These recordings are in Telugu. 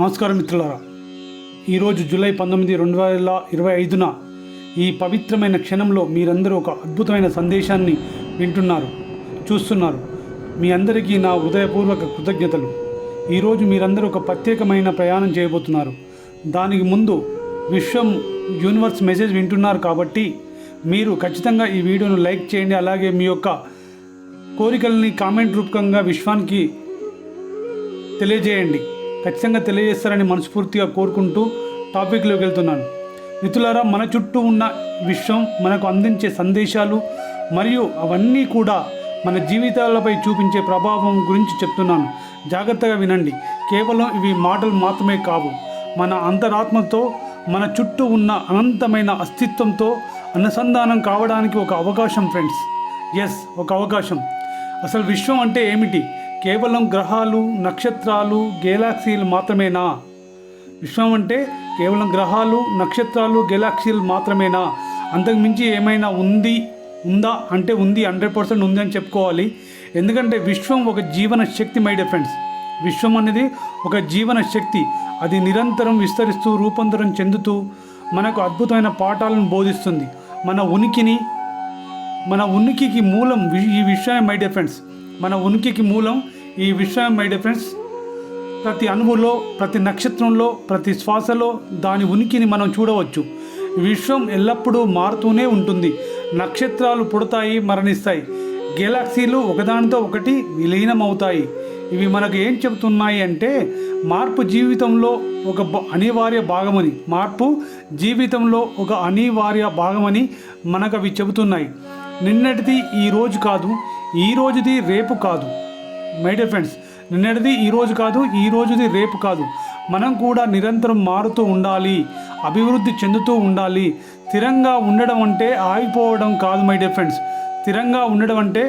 నమస్కారం మిత్రులారా. ఈరోజు జూలై 19, 2025న ఈ పవిత్రమైన క్షణంలో మీరందరూ ఒక అద్భుతమైన సందేశాన్ని వింటున్నారు, చూస్తున్నారు. మీ అందరికీ నా హృదయపూర్వక కృతజ్ఞతలు. ఈరోజు మీరందరూ ఒక ప్రత్యేకమైన ప్రయాణం చేయబోతున్నారు. దానికి ముందు విశ్వం యూనివర్స్ మెసేజ్ వింటున్నారు కాబట్టి మీరు ఖచ్చితంగా ఈ వీడియోను లైక్ చేయండి. అలాగే మీ యొక్క కోరికల్ని కామెంట్ రూపకంగా విశ్వానికి తెలియజేయండి. ఖచ్చితంగా తెలియజేస్తారని మనస్ఫూర్తిగా కోరుకుంటూ టాపిక్లోకి వెళ్తున్నాను. మిత్రులారా, మన చుట్టూ ఉన్న విశ్వం మనకు అందించే సందేశాలు మరియు అవన్నీ కూడా మన జీవితాలపై చూపించే ప్రభావం గురించి చెప్తున్నాను. జాగ్రత్తగా వినండి. కేవలం ఇవి మాటలు మాత్రమే కావు. మన అంతరాత్మతో మన చుట్టూ ఉన్న అనంతమైన అస్తిత్వంతో అనుసంధానం కావడానికి ఒక అవకాశం ఫ్రెండ్స్. ఒక అవకాశం. అసలు విశ్వం అంటే ఏమిటి? కేవలం గ్రహాలు, నక్షత్రాలు, గెలాక్సీలు మాత్రమేనా? విశ్వం అంటే కేవలం గ్రహాలు, నక్షత్రాలు, గెలాక్సీలు మాత్రమేనా? అంతకుమించి ఏమైనా ఉందా అంటే ఉంది, 100% ఉంది అని చెప్పుకోవాలి. ఎందుకంటే విశ్వం ఒక జీవన శక్తి మై డియర్ ఫ్రెండ్స్. విశ్వం అనేది ఒక జీవన శక్తి. అది నిరంతరం విస్తరిస్తూ రూపాంతరం చెందుతూ మనకు అద్భుతమైన పాఠాలను బోధిస్తుంది. మన ఉనికికి మూలం ఈ విశ్వమే మై డియర్ ఫ్రెండ్స్. మన ఉనికికి మూలం ఈ విశ్వం మై డియర్ ఫ్రెండ్స్. ప్రతి అణువులో, ప్రతి నక్షత్రంలో, ప్రతి శ్వాసలో దాని ఉనికిని మనం చూడవచ్చు. విశ్వం ఎల్లప్పుడూ మారుతూనే ఉంటుంది. నక్షత్రాలు పుడతాయి, మరణిస్తాయి. గెలాక్సీలు ఒకదానితో ఒకటి విలీనమవుతాయి. ఇవి మనకు ఏం చెబుతున్నాయి అంటే మార్పు జీవితంలో ఒక అనివార్య భాగమని మనకు అవి చెబుతున్నాయి. నిన్నటిది ఈ రోజు కాదు, ఈ రోజుది రేపు కాదు మై డియర్ ఫ్రెండ్స్. నిన్నటిది ఈ రోజు కాదు, ఈ రోజుది రేపు కాదు. మనం కూడా నిరంతరం మారుతూ ఉండాలి, అభివృద్ధి చెందుతూ ఉండాలి. స్థిరంగా ఉండడం అంటే ఆగిపోవడం కాదు మై డియర్ ఫ్రెండ్స్. స్థిరంగా ఉండడం అంటే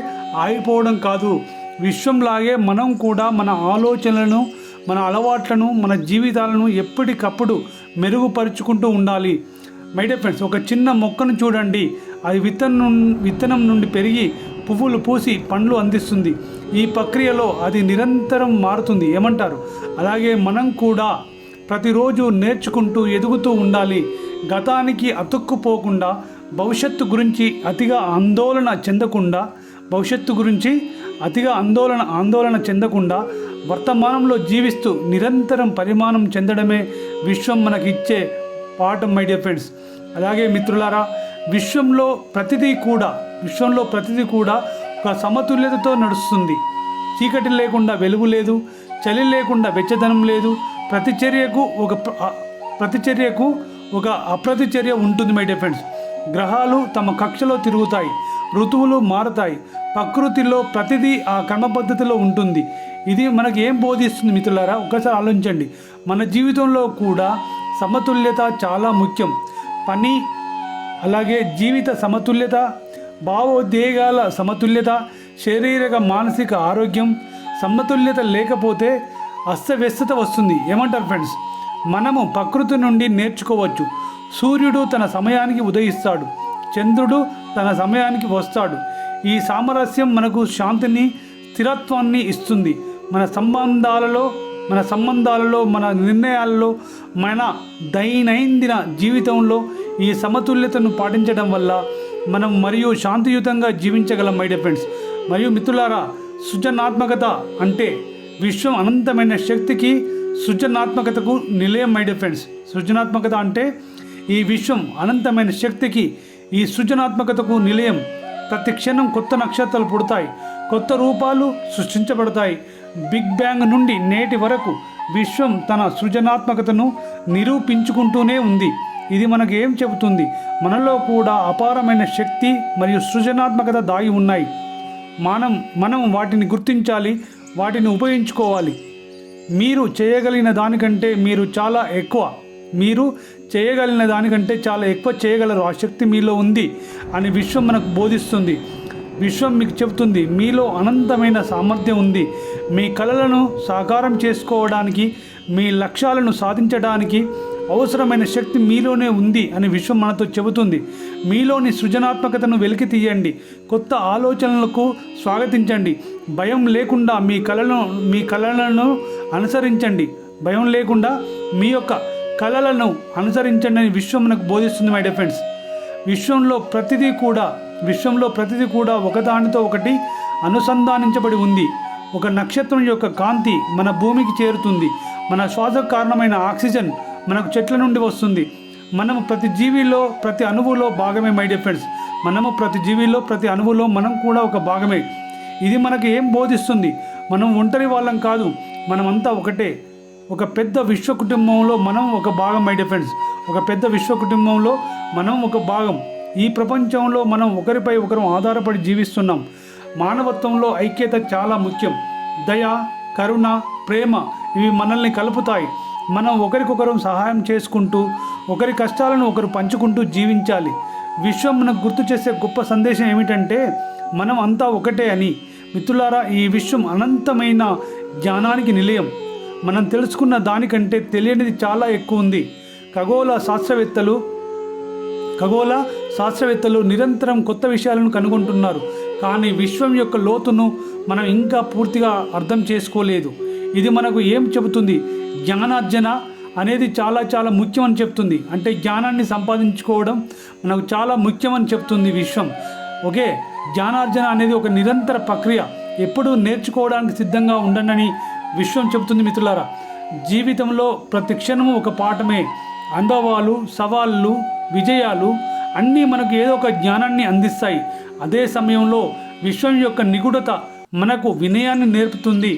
ఆగిపోవడం కాదు. విశ్వంలాగే మనం కూడా మన ఆలోచనలను, మన అలవాట్లను, మన జీవితాలను ఎప్పటికప్పుడు మెరుగుపరుచుకుంటూ ఉండాలి మై డియర్ ఫ్రెండ్స్. ఒక చిన్న మొక్కను చూడండి. అది విత్తనం నుండి పెరిగి పువ్వులు పూసి పండ్లు అందిస్తుంది. ఈ ప్రక్రియలో అది నిరంతరం మారుతుంది. ఏమంటారు? అలాగే మనం కూడా ప్రతిరోజు నేర్చుకుంటూ ఎదుగుతూ ఉండాలి. గతానికి అతుక్కుపోకుండా, భవిష్యత్తు గురించి అతిగా ఆందోళన చెందకుండా వర్తమానంలో జీవిస్తూ నిరంతరం పరిమాణం చెందడమే విశ్వం మనకి ఇచ్చే పాఠం మై డియర్ ఫ్రెండ్స్. అలాగే మిత్రులారా, విశ్వంలో ప్రతిదీ కూడా ఒక సమతుల్యతతో నడుస్తుంది. చీకటి లేకుండా వెలుగు లేదు, చలి లేకుండా వెచ్చదనం లేదు. ప్రతిచర్యకు ఒక అప్రతిచర్య ఉంటుంది మై డియర్ ఫ్రెండ్స్. గ్రహాలు తమ కక్షలో తిరుగుతాయి, ఋతువులు మారుతాయి. ప్రకృతిలో ప్రతిదీ ఆ క్రమపద్ధతిలో ఉంటుంది. ఇది మనకి ఏం బోధిస్తుంది మిత్రులారా? ఒకసారి ఆలోచించండి. మన జీవితంలో కూడా సమతుల్యత చాలా ముఖ్యం. పని, అలాగే జీవిత సమతుల్యత, భావోద్వేగాల సమతుల్యత, శారీరక మానసిక ఆరోగ్యం. సమతుల్యత లేకపోతే అస్తవ్యస్తత వస్తుంది. ఏమంటారు ఫ్రెండ్స్? మనము ప్రకృతి నుండి నేర్చుకోవచ్చు. సూర్యుడు తన సమయానికి ఉదయిస్తాడు, చంద్రుడు తన సమయానికి వస్తాడు. ఈ సామరస్యం మనకు శాంతిని, స్థిరత్వాన్ని ఇస్తుంది. మన సంబంధాలలో, మన నిర్ణయాలలో, మన దైనందిన జీవితంలో ఈ సమతుల్యతను పాటించడం వల్ల మనం మరియు శాంతియుతంగా జీవించగలం మై డియర్ ఫ్రెండ్స్. మరియు మిత్రులారా, సృజనాత్మకత అంటే విశ్వం అనంతమైన శక్తికి, సృజనాత్మకతకు నిలయం మై డియర్ ఫ్రెండ్స్. సృజనాత్మకత అంటే ఈ విశ్వం అనంతమైన శక్తికి, ఈ సృజనాత్మకతకు నిలయం. ప్రతి క్షణం కొత్త నక్షత్రాలు పుడతాయి, కొత్త రూపాలు సృష్టించబడతాయి. బిగ్ బ్యాంగ్ నుండి నేటి వరకు విశ్వం తన సృజనాత్మకతను నిరూపించుకుంటూనే ఉంది. ఇది మనకు ఏం చెబుతుంది? మనలో కూడా అపారమైన శక్తి మరియు సృజనాత్మకత దాగి ఉన్నాయి. మనం వాటిని గుర్తించాలి, వాటిని ఉపయోగించుకోవాలి. మీరు చేయగలిగిన దానికంటే చాలా ఎక్కువ చేయగలరు. ఆ శక్తి మీలో ఉంది అని విశ్వం మనకు బోధిస్తుంది. విశ్వం మీకు చెబుతుంది మీలో అనంతమైన సామర్థ్యం ఉంది. మీ కలలను సాకారం చేసుకోవడానికి, మీ లక్ష్యాలను సాధించడానికి అవసరమైన శక్తి మీలోనే ఉంది అని విశ్వం మనతో చెబుతుంది. మీలోని సృజనాత్మకతను వెలికి తీయండి, కొత్త ఆలోచనలకు స్వాగతించండి. భయం లేకుండా మీ కలలను అనుసరించండి. భయం లేకుండా మీ యొక్క కలలను అనుసరించండి అని విశ్వం మనకు బోధిస్తుంది మై డియర్ ఫ్రెండ్స్. విశ్వంలో ప్రతిదీ కూడా ఒకదానితో ఒకటి అనుసంధానించబడి ఉంది. ఒక నక్షత్రం యొక్క కాంతి మన భూమికి చేరుతుంది. మన శ్వాసకు కారణమైన ఆక్సిజన్ మనకు చెట్ల నుండి వస్తుంది. మనము ప్రతి జీవిలో ప్రతి అణువులో భాగమే మై డియర్ ఫ్రెండ్స్. ప్రతి జీవిలో ప్రతి అణువులో మనం కూడా ఒక భాగమే. ఇది మనకు ఏం బోధిస్తుంది? మనం ఒంటరి వాళ్ళం కాదు, మనమంతా ఒకటే. ఒక పెద్ద విశ్వ కుటుంబంలో మనం ఒక భాగం మై డియర్ ఫ్రెండ్స్. ఒక పెద్ద విశ్వ కుటుంబంలో మనం ఒక భాగం. ఈ ప్రపంచంలో మనం ఒకరిపై ఒకరు ఆధారపడి జీవిస్తున్నాం. మానవత్వంలో ఐక్యత చాలా ముఖ్యం. దయ, కరుణ, ప్రేమ ఇవి మనల్ని కలుపుతాయి. మనం ఒకరికొకరు సహాయం చేసుకుంటూ, ఒకరి కష్టాలను ఒకరు పంచుకుంటూ జీవించాలి. విశ్వం మనకు గుర్తు చేసే గొప్ప సందేశం ఏమిటంటే మనం అంతా ఒకటే అని. మిత్రులారా, ఈ విశ్వం అనంతమైన జ్ఞానానికి నిలయం. మనం తెలుసుకున్న దానికంటే తెలియనిది చాలా ఎక్కువ ఉంది. ఖగోళ శాస్త్రవేత్తలు నిరంతరం కొత్త విషయాలను కనుగొంటున్నారు. కానీ విశ్వం యొక్క లోతును మనం ఇంకా పూర్తిగా అర్థం చేసుకోలేదు. ఇది మనకు ఏం చెబుతుంది? జ్ఞానార్జన అనేది చాలా చాలా ముఖ్యమని చెప్తుంది. అంటే జ్ఞానాన్ని సంపాదించుకోవడం మనకు చాలా ముఖ్యమని చెప్తుంది విశ్వం. ఓకే, జ్ఞానార్జన అనేది ఒక నిరంతర ప్రక్రియ. ఎప్పుడూ నేర్చుకోవడానికి సిద్ధంగా ఉండండి విశ్వం చెబుతుంది. మిత్రులారా, జీవితంలో ప్రతి క్షణము ఒక పాఠమే. అనుభవాలు, సవాళ్ళు, విజయాలు అన్నీ మనకు ఏదో ఒక జ్ఞానాన్ని అందిస్తాయి. అదే సమయంలో విశ్వం యొక్క నిగూఢత మనకు వినయాన్ని నేర్పుతుంది.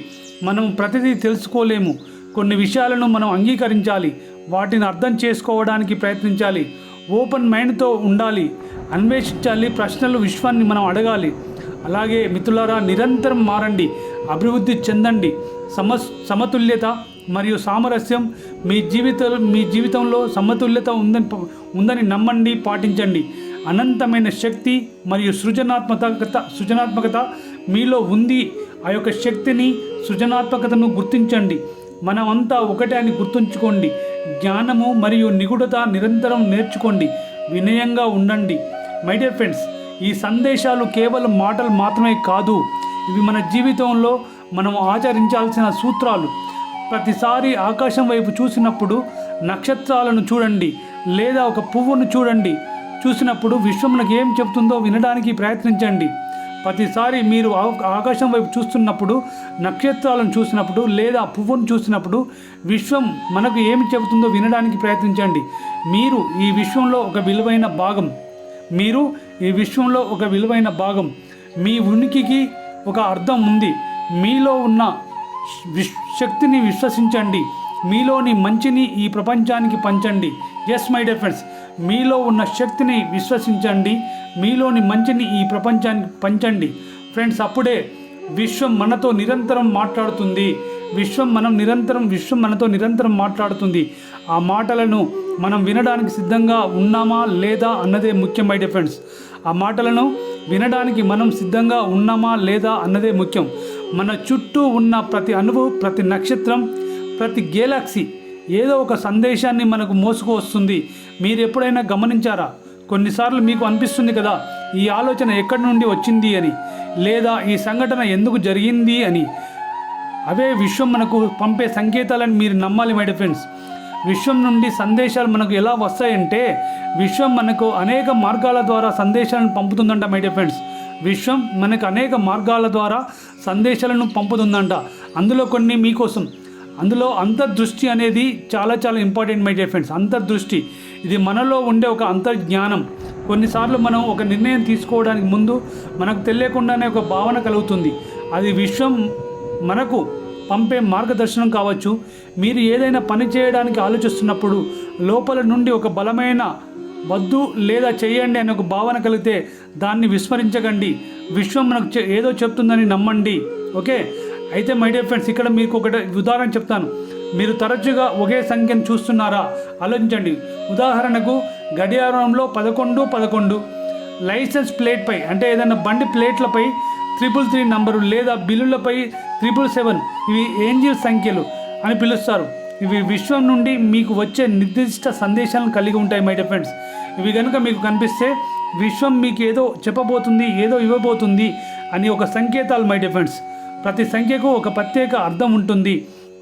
మనం ప్రతిదీ తెలుసుకోలేము. కొన్ని విషయాలను మనం అంగీకరించాలి, వాటిని అర్థం చేసుకోవడానికి ప్రయత్నించాలి. ఓపెన్ మైండ్తో ఉండాలి, అన్వేషించాలి, ప్రశ్నలు విశ్వాన్ని మనం అడగాలి. అలాగే మిత్రులారా, నిరంతరం మారండి, అభివృద్ధి చెందండి. సమతుల్యత మరియు సామరస్యం మీ జీవితంలో సమతుల్యత ఉందని నమ్మండి, పాటించండి. అనంతమైన శక్తి మరియు సృజనాత్మకత మీలో ఉంది. ఆ యొక్క శక్తిని, సృజనాత్మకతను గుర్తించండి. మనమంతా ఒకటే అని గుర్తుంచుకోండి. జ్ఞానము మరియు నిగూఢత నిరంతరం నేర్చుకోండి. వినయంగా ఉండండి. మై డియర్ ఫ్రెండ్స్, ఈ సందేశాలు కేవలం మాటలు మాత్రమే కాదు, ఇవి మన జీవితంలో మనం ఆచరించాల్సిన సూత్రాలు. ప్రతిసారి ఆకాశం వైపు చూసినప్పుడు నక్షత్రాలను చూడండి, లేదా ఒక పువ్వును చూసినప్పుడు విశ్వం మనకు ఏం చెప్తుందో వినడానికి ప్రయత్నించండి. ప్రతిసారి మీరు ఆకాశం వైపు చూస్తున్నప్పుడు, నక్షత్రాలను చూసినప్పుడు, లేదా పువ్వును చూసినప్పుడు విశ్వం మనకు ఏమి చెబుతుందో వినడానికి ప్రయత్నించండి. మీరు ఈ విశ్వంలో ఒక విలువైన భాగం. మీ ఉనికికి ఒక అర్థం ఉంది. మీలో ఉన్న శక్తిని విశ్వసించండి. మీలోని మంచిని ఈ ప్రపంచానికి పంచండి. ఎస్ మై డియర్ ఫ్రెండ్స్, మీలో ఉన్న శక్తిని విశ్వసించండి. మీలోని మంచిని ఈ ప్రపంచానికి పంచండి ఫ్రెండ్స్. అప్పుడే విశ్వం మనతో నిరంతరం మాట్లాడుతుంది. విశ్వం మనతో నిరంతరం మాట్లాడుతుంది. ఆ మాటలను మనం వినడానికి సిద్ధంగా ఉన్నామా లేదా అన్నదే ముఖ్యం మై డియర్ ఫ్రెండ్స్. ఆ మాటలను వినడానికి మనం సిద్ధంగా ఉన్నామా లేదా అన్నదే ముఖ్యం. మన చుట్టూ ఉన్న ప్రతి అణువు, ప్రతి నక్షత్రం, ప్రతి గెలాక్సీ ఏదో ఒక సందేశాన్ని మనకు మోసుకు వస్తుంది. మీరు ఎప్పుడైనా గమనించారా? కొన్నిసార్లు మీకు అనిపిస్తుంది కదా, ఈ ఆలోచన ఎక్కడి నుండి వచ్చింది అని, లేదా ఈ సంఘటన ఎందుకు జరిగింది అని. అవే విశ్వం మనకు పంపే సంకేతాలని మీరు నమ్మాలి మై డియర్ ఫ్రెండ్స్. విశ్వం నుండి సందేశాలు మనకు ఎలా వస్తాయంటే, విశ్వం మనకు అనేక మార్గాల ద్వారా సందేశాలను పంపుతుందంట మై డియర్ ఫ్రెండ్స్. విశ్వం మనకు అనేక మార్గాల ద్వారా సందేశాలను పంపుతుందంట. అందులో కొన్ని మీకోసం. అందులో అంతర్దృష్టి అనేది చాలా చాలా ఇంపార్టెంట్ మై డియర్ ఫ్రెండ్స్. అంతర్దృష్టి ఇది మనలో ఉండే ఒక అంతర్జ్ఞానం. కొన్నిసార్లు మనం ఒక నిర్ణయం తీసుకోవడానికి ముందు మనకు తెలియకుండానే ఒక భావన కలుగుతుంది. అది విశ్వం మనకు పంపే మార్గదర్శనం కావచ్చు. మీరు ఏదైనా పని చేయడానికి ఆలోచిస్తున్నప్పుడు లోపల నుండి ఒక బలమైన వద్దు లేదా చేయండి అనే ఒక భావన కలిగితే దాన్ని విస్మరించకండి. విశ్వం మనకు ఏదో చెప్తుందని నమ్మండి. ఓకే, అయితే మై డియర్ ఫ్రెండ్స్, ఇక్కడ మీకు ఒకటి ఉదాహరణ చెప్తాను. మీరు తరచుగా ఒకే సంఖ్యను చూస్తున్నారా? ఆలోచించండి. ఉదాహరణకు గడియారంలో 1111, లైసెన్స్ ప్లేట్పై అంటే ఏదైనా బండి ప్లేట్లపై 333 నంబరు, లేదా బిల్లులపై 777. ఇవి ఏంజిల్ సంఖ్యలు అని పిలుస్తారు. ఇవి విశ్వం నుండి మీకు వచ్చే నిర్దిష్ట సందేశాలను కలిగి ఉంటాయి మై డియర్ ఫ్రెండ్స్. ఇవి కనుక మీకు కనిపిస్తే విశ్వం మీకు ఏదో చెప్పబోతుంది, ఏదో ఇవ్వబోతుంది అని ఒక సంకేతాలు మై డియర్ ఫ్రెండ్స్. ప్రతి సంఖ్యకు ఒక ప్రత్యేక అర్థం ఉంటుంది.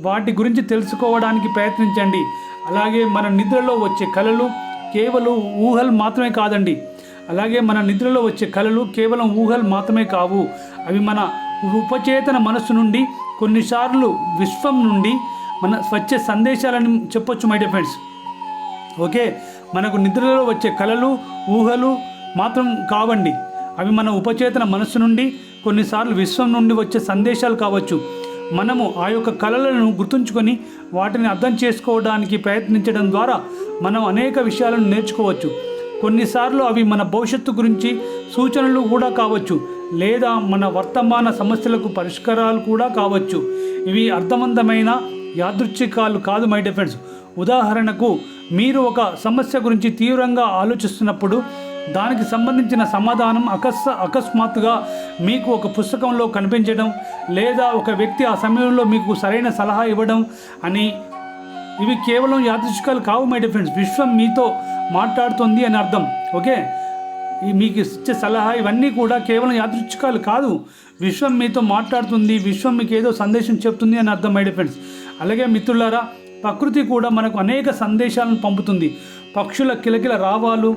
వాటి గురించి తెలుసుకోవడానికి ప్రయత్నించండి. అలాగే మన నిద్రలో వచ్చే కలలు కేవలం ఊహలు మాత్రమే కాదండి. అలాగే మన నిద్రలో వచ్చే కలలు కేవలం ఊహలు మాత్రమే కావు. అవి మన ఉపచేతన మనస్సు నుండి, కొన్నిసార్లు విశ్వం నుండి వచ్చే సందేశాలని చెప్పొచ్చు మై డియర్ ఫ్రెండ్స్. ఓకే, మనకు నిద్రలో వచ్చే కలలు ఊహలు మాత్రం కావండి. అవి మన ఉపచేతన మనస్సు నుండి, కొన్నిసార్లు విశ్వం నుండి వచ్చే సందేశాలు కావచ్చు. మనము ఆ యొక్క కలలను గుర్తుంచుకొని వాటిని అర్థం చేసుకోవడానికి ప్రయత్నించడం ద్వారా మనం అనేక విషయాలను నేర్చుకోవచ్చు. కొన్నిసార్లు అవి మన భవిష్యత్తు గురించి సూచనలు కూడా కావచ్చు, లేదా మన వర్తమాన సమస్యలకు పరిష్కారాలు కూడా కావచ్చు. ఇవి అర్థవంతమైన యాదృచ్ఛికాలు కాదు మై డియర్ ఫ్రెండ్స్. ఉదాహరణకు, మీరు ఒక సమస్య గురించి తీవ్రంగా ఆలోచిస్తున్నప్పుడు దానికి సంబంధించిన సమాధానం అకస్మాత్తుగా మీకు ఒక పుస్తకంలో కనిపించడం, లేదా ఒక వ్యక్తి ఆ సమయంలో మీకు సరైన సలహా ఇవ్వడం అని, ఇవి కేవలం యాదృచ్ఛికాలు కావు మై డియర్ ఫ్రెండ్స్. విశ్వం మీతో మాట్లాడుతుంది అని అర్థం. ఓకే, మీకు ఇచ్చే సలహా ఇవన్నీ కూడా కేవలం యాదృచ్ఛికాలు కాదు. విశ్వం మీతో మాట్లాడుతుంది, విశ్వం మీకు ఏదో సందేశం చెప్తుంది అని అర్థం మై డియర్ ఫ్రెండ్స్. అలాగే మిత్రులారా, ప్రకృతి కూడా మనకు అనేక సందేశాలను పంపుతుంది. పక్షుల కిలకిల రావాలు,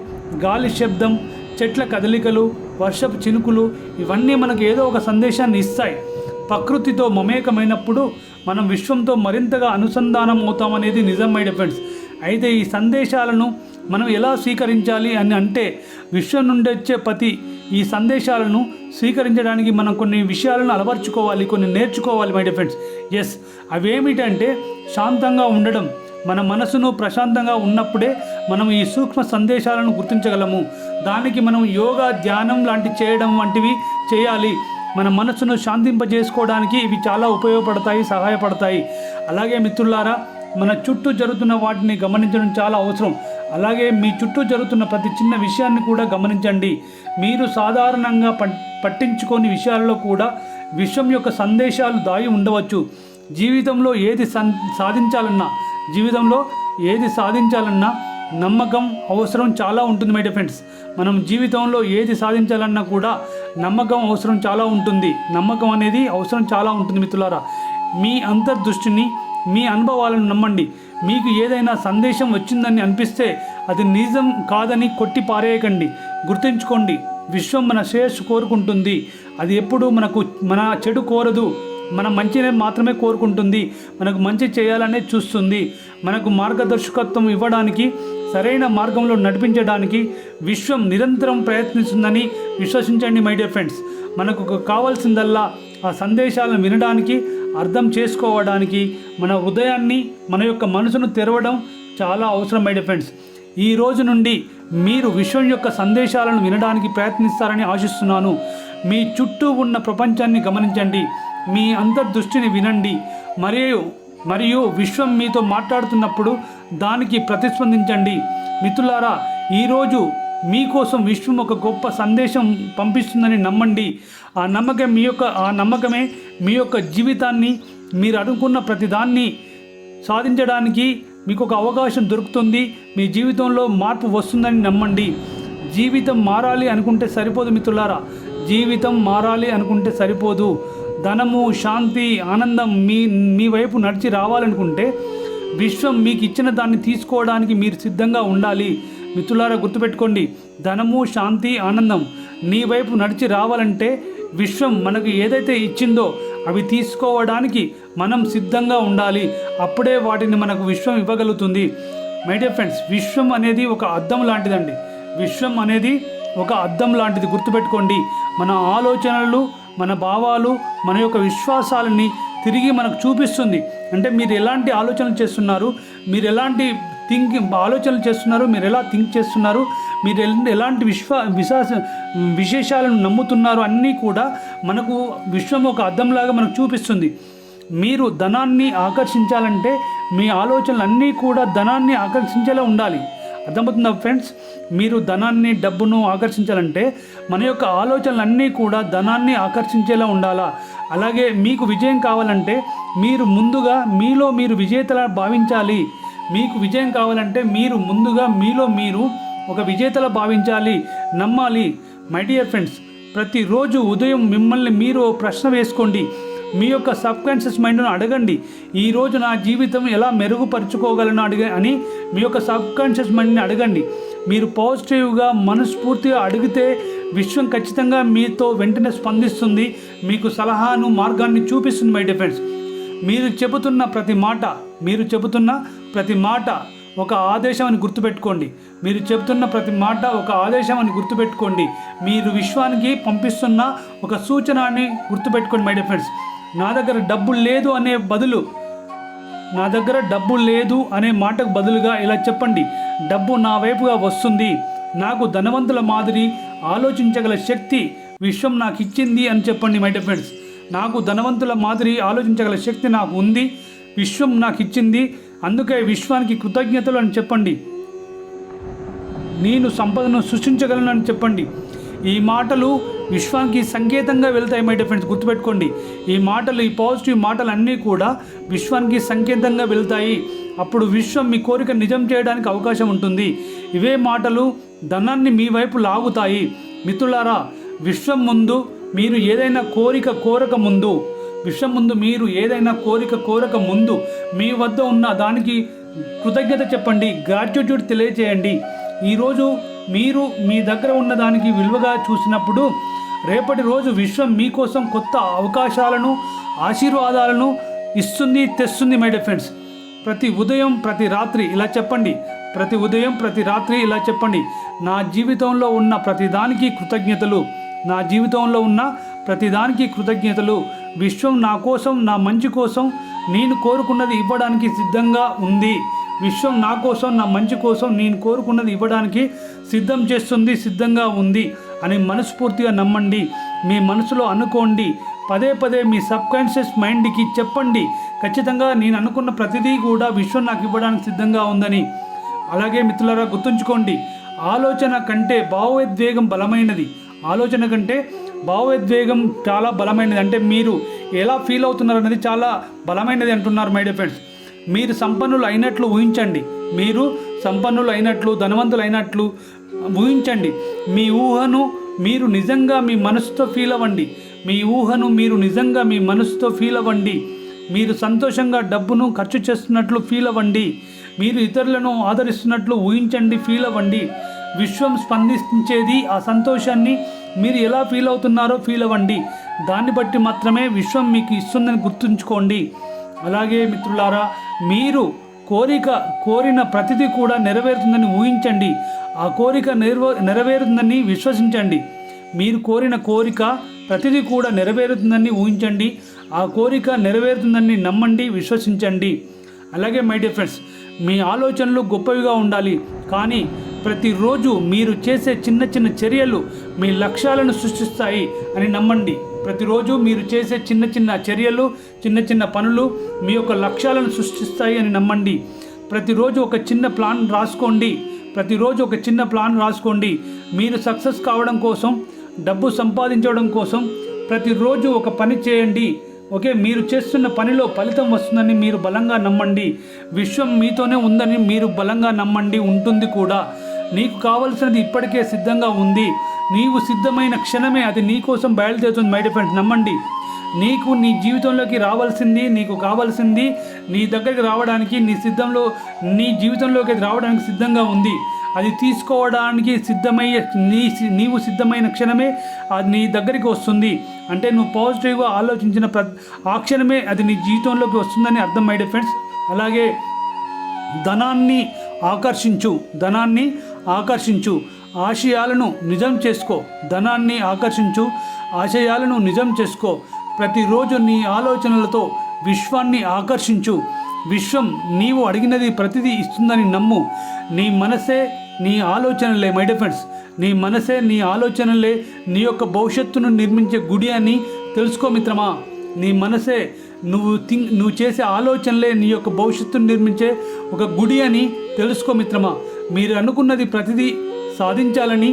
గాలి శబ్దం, చెట్ల కదలికలు, వర్షపు చినుకులు, ఇవన్నీ మనకు ఏదో ఒక సందేశాన్ని ఇస్తాయి. ప్రకృతితో మమేకమైనప్పుడు మనం విశ్వంతో మరింతగా అనుసంధానం అవుతామనేది నిజం మై డియర్ ఫ్రెండ్స్. అయితే ఈ సందేశాలను మనం ఎలా స్వీకరించాలి అని అంటే, విశ్వం నుండి వచ్చే ఈ సందేశాలను స్వీకరించడానికి మనం కొన్ని విషయాలను అలవర్చుకోవాలి, కొన్ని నేర్చుకోవాలి మై డియర్ ఫ్రెండ్స్. ఎస్, అవేమిటంటే శాంతంగా ఉండడం. మన మనసును ప్రశాంతంగా ఉన్నప్పుడే మనం ఈ సూక్ష్మ సందేశాలను గుర్తించగలము. దానికి మనం యోగా, ధ్యానం లాంటి చేయడం వంటివి చేయాలి. మన మనసును శాంతింపజేసుకోవడానికి ఇవి చాలా ఉపయోగపడతాయి, సహాయపడతాయి. అలాగే మిత్రులారా, మన చుట్టూ జరుగుతున్న వాటిని గమనించడం చాలా అవసరం. అలాగే మీ చుట్టూ జరుగుతున్న ప్రతి చిన్న విషయాన్ని కూడా గమనించండి. మీరు సాధారణంగా పట్టించుకోని విషయాల్లో కూడా విశ్వం యొక్క సందేశాలు దాగి ఉండవచ్చు. జీవితంలో ఏది సాధించాలన్నా నమ్మకం అవసరం చాలా ఉంటుంది మై డియర్ ఫ్రెండ్స్. మనం జీవితంలో ఏది సాధించాలన్నా కూడా నమ్మకం అవసరం చాలా ఉంటుంది. నమ్మకం అనేది అవసరం చాలా ఉంటుంది మిత్రులారా. మీ అంతర్దృష్టిని, మీ అనుభవాలను నమ్మండి. మీకు ఏదైనా సందేశం వచ్చిందని అనిపిస్తే అది నిజం కాదని కొట్టి పారేయకండి. గుర్తుంచుకోండి, విశ్వం మన శ్రేయస్సు కోరుకుంటుంది. అది ఎప్పుడూ మన చెడు కోరదు, మన మంచినే మాత్రమే కోరుకుంటుంది. మనకు మంచి చేయాలనే చూస్తుంది. మనకు మార్గదర్శకత్వం ఇవ్వడానికి, సరైన మార్గంలో నడిపించడానికి విశ్వం నిరంతరం ప్రయత్నిస్తుందని విశ్వసించండి మై డియర్ ఫ్రెండ్స్. మనకు కావాల్సిందల్లా ఆ సందేశాలను వినడానికి, అర్థం చేసుకోవడానికి మన హృదయాన్ని, మన యొక్క మనసును తెరవడం చాలా అవసరం మై డియర్ ఫ్రెండ్స్. ఈ రోజు నుండి మీరు విశ్వం యొక్క సందేశాలను వినడానికి ప్రయత్నిస్తారని ఆశిస్తున్నాను. మీ చుట్టూ ఉన్న ప్రపంచాన్ని గమనించండి, మీ అంతర్దృష్టిని వినండి, మరియు విశ్వం మీతో మాట్లాడుతున్నప్పుడు దానికి ప్రతిస్పందించండి. మిత్రులారా, ఈరోజు మీకోసం విశ్వం ఒక గొప్ప సందేశం పంపిస్తుందని నమ్మండి. ఆ నమ్మకమే మీ యొక్క జీవితాన్ని, మీరు అనుకున్న ప్రతిదాన్ని సాధించడానికి మీకు ఒక అవకాశం దొరుకుతుంది. మీ జీవితంలో మార్పు వస్తుందని నమ్మండి. జీవితం మారాలి అనుకుంటే సరిపోదు మిత్రులారా, జీవితం మారాలి అనుకుంటే సరిపోదు. ధనము, శాంతి, ఆనందం మీ వైపు నడిచి రావాలనుకుంటే విశ్వం మీకు ఇచ్చిన దాన్ని తీసుకోవడానికి మీరు సిద్ధంగా ఉండాలి. మిత్రులారా, గుర్తుపెట్టుకోండి, ధనము, శాంతి, ఆనందం నీ వైపు నడిచి రావాలంటే విశ్వం మనకు ఏదైతే ఇచ్చిందో అవి తీసుకోవడానికి మనం సిద్ధంగా ఉండాలి. అప్పుడే వాటిని మనకు విశ్వం ఇవ్వగలుగుతుంది. మై డియర్ ఫ్రెండ్స్, విశ్వం అనేది ఒక అద్దం లాంటిదండి. విశ్వం అనేది ఒక అద్దం లాంటిది, గుర్తుపెట్టుకోండి. మన ఆలోచనలు, మన భావాలు, మన యొక్క విశ్వాసాలని తిరిగి మనకు చూపిస్తుంది. అంటే మీరు ఎలాంటి ఆలోచనలు చేస్తున్నారు, మీరు ఎలాంటి ఆలోచనలు చేస్తున్నారు, మీరు ఎలా థింక్ చేస్తున్నారు, మీరు ఎలాంటి విశేషాలను నమ్ముతున్నారు అన్నీ కూడా మనకు విశ్వం ఒక అద్దంలాగా మనకు చూపిస్తుంది. మీరు ధనాన్ని ఆకర్షించాలంటే మీ ఆలోచనలు అన్నీ కూడా ధనాన్ని ఆకర్షించేలా ఉండాలి. అర్థమవుతుందా ఫ్రెండ్స్? మీరు ధనాన్ని, డబ్బును ఆకర్షించాలంటే మన యొక్క ఆలోచనలన్నీ కూడా ధనాన్ని ఆకర్షించేలా ఉండాలా. అలాగే మీకు విజయం కావాలంటే మీరు ముందుగా మీరు విజేతలా భావించాలి. మీకు విజయం కావాలంటే మీరు ముందుగా మీరు ఒక విజేతలా భావించాలి, నమ్మాలి. మై డియర్ ఫ్రెండ్స్, ప్రతిరోజు ఉదయం మిమ్మల్ని మీరు ప్రశ్న వేసుకోండి. మీ యొక్క సబ్కాన్షియస్ మైండ్ను అడగండి, ఈరోజు నా జీవితం ఎలా మెరుగుపరుచుకోగలను అని మీ యొక్క సబ్కాన్షియస్ మైండ్ని అడగండి. మీరు పాజిటివ్గా మనస్ఫూర్తిగా అడిగితే విశ్వం ఖచ్చితంగా మీతో వెంటనే స్పందిస్తుంది, మీకు సలహాను మార్గాన్ని చూపిస్తుంది. మై డియర్ ఫ్రెండ్స్, మీరు చెబుతున్న ప్రతి మాట ఒక ఆదేశం అని గుర్తుపెట్టుకోండి. మీరు చెబుతున్న ప్రతి మాట ఒక ఆదేశం అని గుర్తుపెట్టుకోండి. మీరు విశ్వానికి పంపిస్తున్న ఒక సూచన అని గుర్తుపెట్టుకోండి. మై డియర్ ఫ్రెండ్స్, నా దగ్గర డబ్బు లేదు అనే మాటకు బదులుగా ఇలా చెప్పండి, డబ్బు నా వైపుగా వస్తుంది, నాకు ధనవంతుల మాదిరి ఆలోచించగల శక్తి విశ్వం నాకు ఇచ్చింది అని చెప్పండి. మై డియర్ ఫ్రెండ్స్, నాకు ధనవంతుల మాదిరి ఆలోచించగల శక్తి నాకు ఉంది, విశ్వం నాకు ఇచ్చింది, అందుకే విశ్వానికి కృతజ్ఞతలు అని చెప్పండి. నేను సంపదను సృష్టించగలను అని చెప్పండి. ఈ మాటలు విశ్వానికి సంకేతంగా వెళ్తాయి. మై డియర్ ఫ్రెండ్స్, గుర్తుపెట్టుకోండి, ఈ పాజిటివ్ మాటలు అన్నీ కూడా విశ్వానికి సంకేతంగా వెళ్తాయి. అప్పుడు విశ్వం మీ కోరిక నిజం చేయడానికి అవకాశం ఉంటుంది. ఇవే మాటలు ధనాన్ని మీ వైపు లాగుతాయి. మిత్రులారా, విశ్వం ముందు మీరు ఏదైనా కోరిక కోరక ముందు మీ వద్ద ఉన్న దానికి కృతజ్ఞత చెప్పండి, గ్రాట్యుట్యూడ్ తెలియచేయండి. ఈరోజు మీరు మీ దగ్గర ఉన్న దానికి విలువగా చూసినప్పుడు రేపటి రోజు విశ్వం మీకోసం కొత్త అవకాశాలను, ఆశీర్వాదాలను తెస్తుంది. మై డియర్ ఫ్రెండ్స్, ప్రతి ఉదయం ప్రతి రాత్రి ఇలా చెప్పండి, నా జీవితంలో ఉన్న ప్రతిదానికి కృతజ్ఞతలు. విశ్వం నా కోసం, నా మంచి కోసం, నేను కోరుకున్నది ఇవ్వడానికి సిద్ధంగా ఉంది. విశ్వం నా కోసం, నా మంచి కోసం నేను కోరుకున్నది ఇవ్వడానికి సిద్ధంగా ఉంది అని మనస్ఫూర్తిగా నమ్మండి. మీ మనసులో అనుకోండి, పదే మీ సబ్కాన్షియస్ మైండ్కి చెప్పండి, ఖచ్చితంగా నేను అనుకున్న ప్రతిదీ కూడా విశ్వం నాకు ఇవ్వడానికి సిద్ధంగా ఉందని. అలాగే మిత్రులారా, గుర్తుంచుకోండి, ఆలోచన కంటే భావోద్వేగం చాలా బలమైనది. అంటే మీరు ఎలా ఫీల్ అవుతున్నారు అనేది చాలా బలమైనది అంటున్నారు. మై డియర్ ఫ్రెండ్స్, మీరు సంపన్నులు అయినట్లు ఊహించండి, ధనవంతులైనట్లు ఊహించండి. మీ ఊహను మీరు నిజంగా మీ మనసుతో ఫీల్ అవ్వండి. మీరు సంతోషంగా డబ్బును ఖర్చు చేస్తున్నట్లు ఫీల్ అవ్వండి. మీరు ఇతరులను ఆదరిస్తున్నట్లు ఊహించండి, ఫీల్ అవ్వండి. విశ్వం స్పందించేది ఆ సంతోషాన్ని మీరు ఎలా ఫీల్ అవుతున్నారో ఫీల్ అవ్వండి. దాన్ని బట్టి మాత్రమే విశ్వం మీకు ఇస్తుందని గుర్తుంచుకోండి. అలాగే మిత్రులారా, మీరు కోరిన ప్రతిదీ కూడా నెరవేరుతుందని ఊహించండి. ఆ కోరిక నెరవేరుతుందని విశ్వసించండి. మీరు కోరిన కోరిక ప్రతిదీ కూడా నెరవేరుతుందని ఊహించండి. ఆ కోరిక నెరవేరుతుందని నమ్మండి, విశ్వసించండి. అలాగే మై డియర్ ఫ్రెండ్స్, మీ ఆలోచనలు గొప్పవిగా ఉండాలి, కానీ ప్రతిరోజు మీరు చేసే చిన్న చర్యలు మీ లక్ష్యాలను సృష్టిస్తాయి అని నమ్మండి. ప్రతిరోజు మీరు చేసే చిన్న చర్యలు, చిన్న పనులు మీ యొక్క లక్ష్యాలను సృష్టిస్తాయి అని నమ్మండి. ప్రతిరోజు ఒక చిన్న ప్లాన్ రాసుకోండి. మీరు సక్సెస్ కావడం కోసం, డబ్బు సంపాదించడం కోసం ప్రతిరోజు ఒక పని చేయండి. ఓకే, మీరు చేస్తున్న పనిలో ఫలితం వస్తుందని మీరు బలంగా నమ్మండి. విశ్వం మీతోనే ఉందని మీరు బలంగా నమ్మండి, ఉంటుంది కూడా. నీకు కావలసినది ఇప్పటికే సిద్ధంగా ఉంది. నీవు సిద్ధమైన క్షణమే అది నీ కోసం బయలుదేరుతుంది. మై డియర్ ఫ్రెండ్స్, నమ్మండి. నీ జీవితంలోకి నీకు కావాల్సింది నీ దగ్గరికి రావడానికి, నీ జీవితంలోకి రావడానికి సిద్ధంగా ఉంది. అది తీసుకోవడానికి నీవు సిద్ధమైన క్షణమే అది నీ దగ్గరికి వస్తుంది. అంటే నువ్వు పాజిటివ్గా ఆలోచించిన ఆ క్షణమే అది నీ జీవితంలోకి వస్తుందని అర్థం. మై డియర్ ఫ్రెండ్స్, అలాగే ధనాన్ని ఆకర్షించు, ఆశయాలను నిజం చేసుకో. ప్రతిరోజు నీ ఆలోచనలతో విశ్వాన్ని ఆకర్షించు. విశ్వం నీవు అడిగినది ప్రతిదీ ఇస్తుందని నమ్ము. నీ మనసే నీ ఆలోచనలే. మై డియర్ ఫ్రెండ్స్, నీ మనసే నీ ఆలోచనలే నీ యొక్క భవిష్యత్తును నిర్మించే గుడి అని తెలుసుకో మిత్రమా. నీ మనసే నువ్వు చేసే ఆలోచనలే నీ యొక్క భవిష్యత్తును నిర్మించే ఒక గుడి అని తెలుసుకో మిత్రమా. మీరు అనుకున్నది ప్రతిదీ సాధించాలని,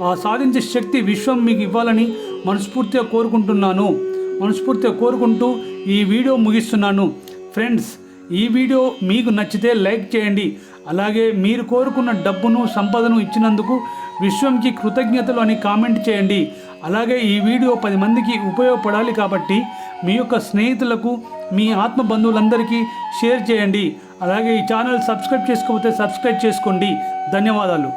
ఆ సాధించే శక్తి విశ్వం మీకు ఇవ్వాలని మనస్ఫూర్తిగా కోరుకుంటూ ఈ వీడియో ముగిస్తున్నాను. ఫ్రెండ్స్, ఈ వీడియో మీకు నచ్చితే లైక్ చేయండి. అలాగే మీరు కోరుకున్న డబ్బును, సంపదను ఇచ్చినందుకు విశ్వంకి కృతజ్ఞతలు అని కామెంట్ చేయండి. అలాగే ఈ వీడియో 10 మందికి ఉపయోగపడాలి కాబట్టి మీ యొక్క స్నేహితులకు, మీ ఆత్మ బంధువులందరికీ షేర్ చేయండి. అలాగే ఈ ఛానల్ సబ్స్క్రైబ్ చేసుకోకపోతే సబ్స్క్రైబ్ చేసుకోండి. ధన్యవాదాలు.